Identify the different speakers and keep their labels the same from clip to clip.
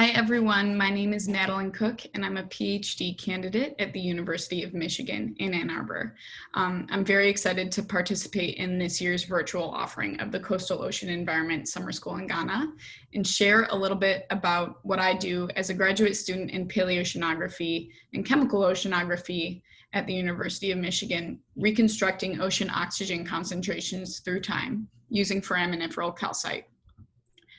Speaker 1: Hi everyone, my name is Madelyn Cook and I'm a PhD candidate at the University of Michigan in Ann Arbor. I'm very excited to participate in this year's virtual offering of the Coastal Ocean Environment Summer School in Ghana and share a little bit about what I do as a graduate student in paleoceanography and chemical oceanography at the University of Michigan, reconstructing ocean oxygen concentrations through time using foraminiferal calcite.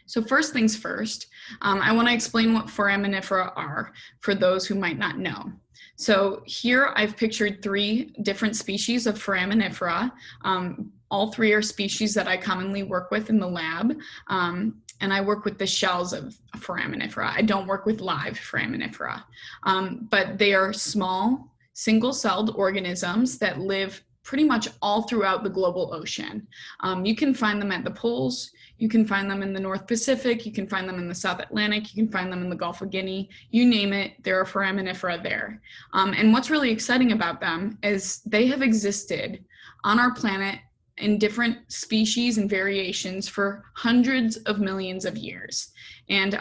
Speaker 1: So first things first, I want to explain what foraminifera are for those who might not know. So here I've pictured three different species of foraminifera. All three are species that I commonly work with in the lab, and I work with the shells of foraminifera. I don't work with live foraminifera, but they are small, single-celled organisms that live pretty much all throughout the global ocean. You can find them at the poles, you can find them in the North Pacific, you can find them in the South Atlantic, you can find them in the Gulf of Guinea, you name it, there are foraminifera there. And what's really exciting about them is they have existed on our planet in different species and variations for hundreds of millions of years. And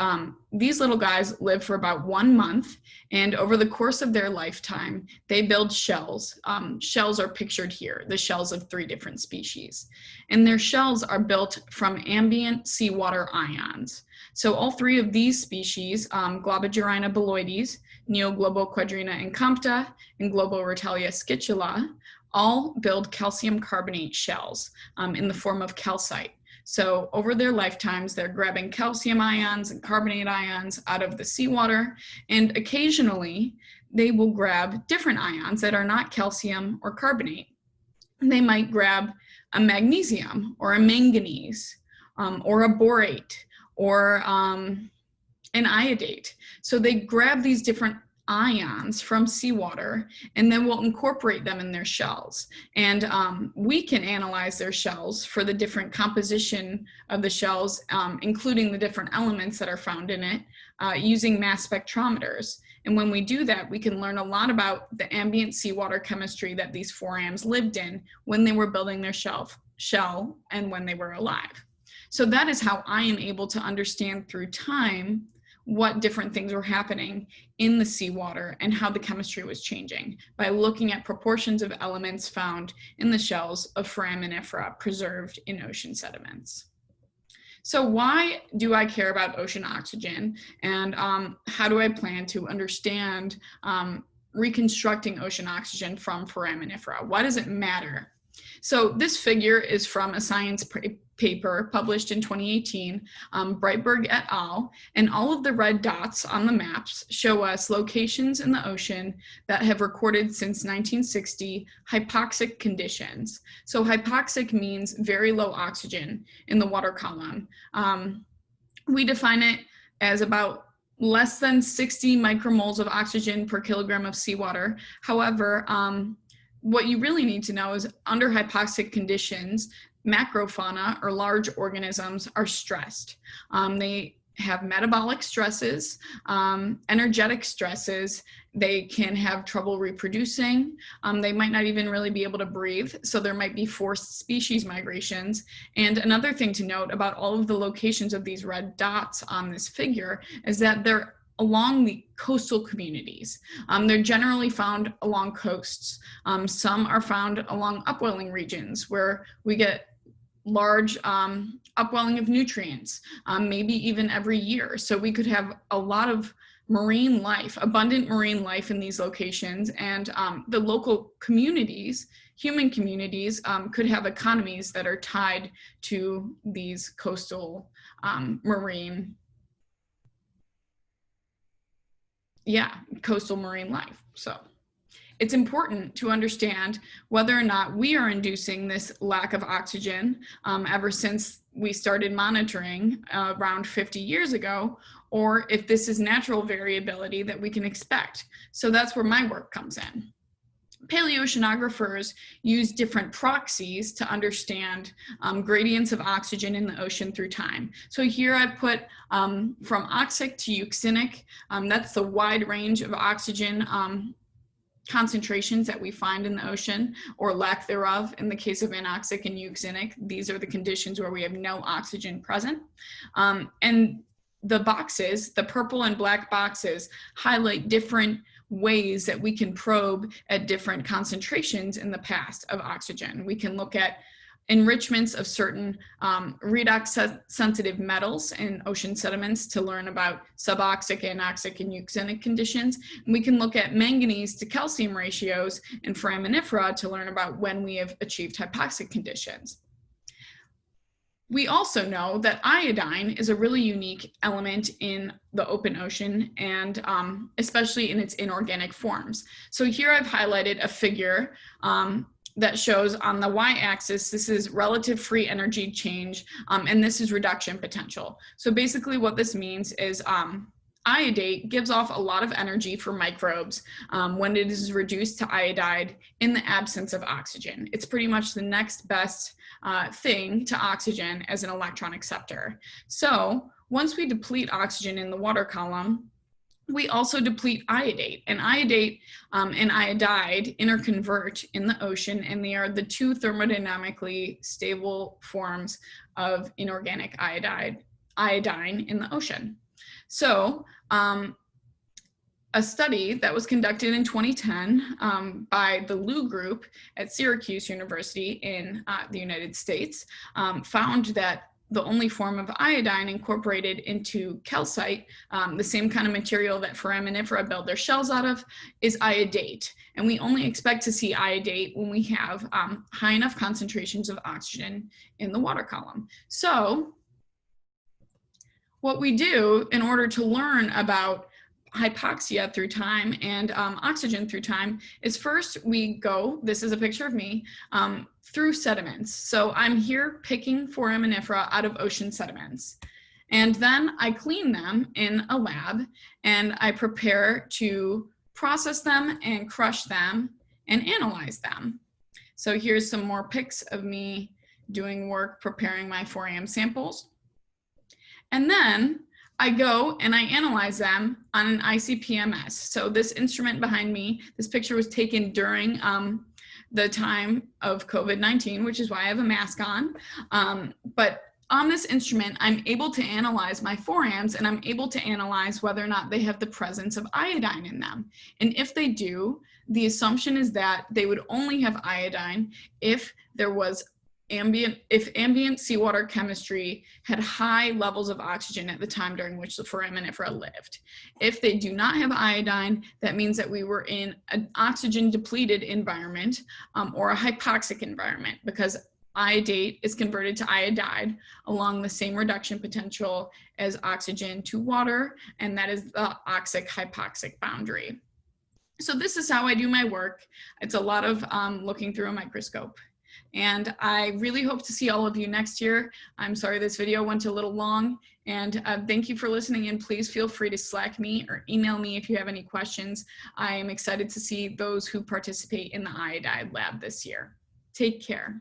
Speaker 1: these little guys live for about 1 month, and over the course of their lifetime, they build shells. Shells are pictured here, the shells of three different species. And their shells are built from ambient seawater ions. So all three of these species, Globigerina beloides, Neogloboquadrina incompta, and Globoretelia scitula, all build calcium carbonate shells in the form of calcite. So over their lifetimes, they're grabbing calcium ions and carbonate ions out of the seawater, and occasionally they will grab different ions that are not calcium or carbonate. They might grab a magnesium or a manganese or a borate or an iodate. So they grab these different ions from seawater and then we'll incorporate them in their shells. And we can analyze their shells for the different composition of the shells, including the different elements that are found in it, using mass spectrometers. And when we do that, we can learn a lot about the ambient seawater chemistry that these forams lived in when they were building their shell and when they were alive. So that is how I am able to understand through time what different things were happening in the seawater and how the chemistry was changing by looking at proportions of elements found in the shells of foraminifera preserved in ocean sediments. So why do I care about ocean oxygen, and how do I plan to understand reconstructing ocean oxygen from foraminifera? Why does it matter? So this figure is from a science paper published in 2018, Breitberg et al., and all of the red dots on the maps show us locations in the ocean that have recorded since 1960 hypoxic conditions. So hypoxic means very low oxygen in the water column. We define it as about less than 60 micromoles of oxygen per kilogram of seawater. However, what you really need to know is under hypoxic conditions, macrofauna or large organisms are stressed. They have metabolic stresses, energetic stresses. They can have trouble reproducing. They might not even really be able to breathe. So there might be forced species migrations. And another thing to note about all of the locations of these red dots on this figure is that they're along the coastal communities. They're generally found along coasts. Some are found along upwelling regions where we get large upwelling of nutrients, maybe even every year. So we could have a lot of marine life, abundant marine life in these locations, and the local communities, human communities, could have economies that are tied to these coastal marine life. So it's important to understand whether or not we are inducing this lack of oxygen ever since we started monitoring around 50 years ago, or if this is natural variability that we can expect. So that's where my work comes in. Paleoceanographers use different proxies to understand gradients of oxygen in the ocean through time. So here I put from oxic to euxinic. That's the wide range of oxygen concentrations that we find in the ocean, or lack thereof. In the case of anoxic and euxinic, these are the conditions where we have no oxygen present. And the boxes, the purple and black boxes, highlight different ways that we can probe at different concentrations in the past of oxygen. We can look at enrichments of certain redox sensitive metals in ocean sediments to learn about suboxic, anoxic, and euxenic conditions. And we can look at manganese to calcium ratios in foraminifera to learn about when we have achieved hypoxic conditions. We also know that iodine is a really unique element in the open ocean, and especially in its inorganic forms. So here I've highlighted a figure that shows on the y-axis, this is relative free energy change, and this is reduction potential. So basically what this means is iodate gives off a lot of energy for microbes when it is reduced to iodide in the absence of oxygen. It's pretty much the next best thing to oxygen as an electron acceptor. So once we deplete oxygen in the water column, we also deplete iodate, and iodate and iodide interconvert in the ocean, and they are the two thermodynamically stable forms of inorganic iodine in the ocean. So a study that was conducted in 2010 by the Liu group at Syracuse University in the United States found that the only form of iodine incorporated into calcite, the same kind of material that foraminifera build their shells out of, is iodate. And we only expect to see iodate when we have high enough concentrations of oxygen in the water column. So what we do in order to learn about hypoxia through time and oxygen through time is first we go, this is a picture of me, through sediments. So I'm here picking foraminifera out of ocean sediments. And then I clean them in a lab and I prepare to process them and crush them and analyze them. So here's some more pics of me doing work preparing my foram samples. And then I go and I analyze them on an ICP-MS. So this instrument behind me, this picture was taken during the time of COVID-19, which is why I have a mask on. But on this instrument, I'm able to analyze my forams, and I'm able to analyze whether or not they have the presence of iodine in them. And if they do, the assumption is that they would only have iodine if there was ambient seawater chemistry had high levels of oxygen at the time during which the foraminifera lived. If they do not have iodine, that means that we were in an oxygen depleted environment or a hypoxic environment, because iodate is converted to iodide along the same reduction potential as oxygen to water, and that is the oxic-hypoxic boundary. So this is how I do my work. It's a lot of looking through a microscope. And I really hope to see all of you next year. I'm sorry this video went a little long, and thank you for listening, and please feel free to Slack me or email me if you have any questions. I am excited to see those who participate in the iodide lab this year. Take care.